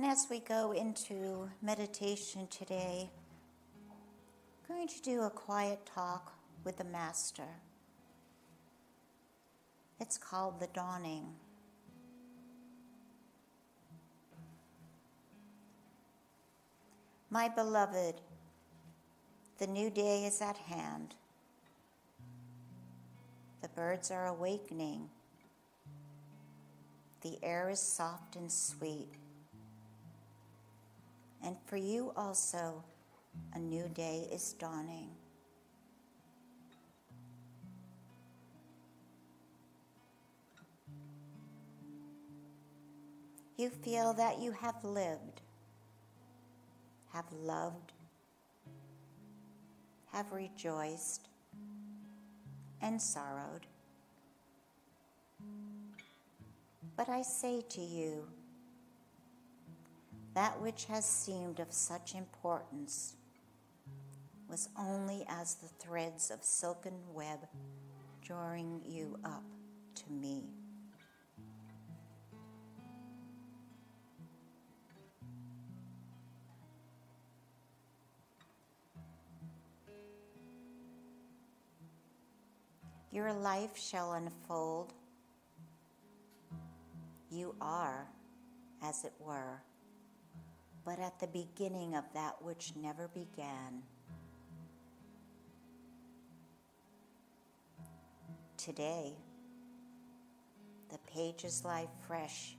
And as we go into meditation today, I'm going to do a quiet talk with the Master. It's called The Dawning. My beloved, the new day is at hand. The birds are awakening. The air is soft and sweet. And for you also, a new day is dawning. You feel that you have lived, have loved, have rejoiced, and sorrowed. But I say to you, that which has seemed of such importance was only as the threads of silken web drawing you up to me. Your life shall unfold. You are, as it were, but at the beginning of that which never began. Today, the pages lie fresh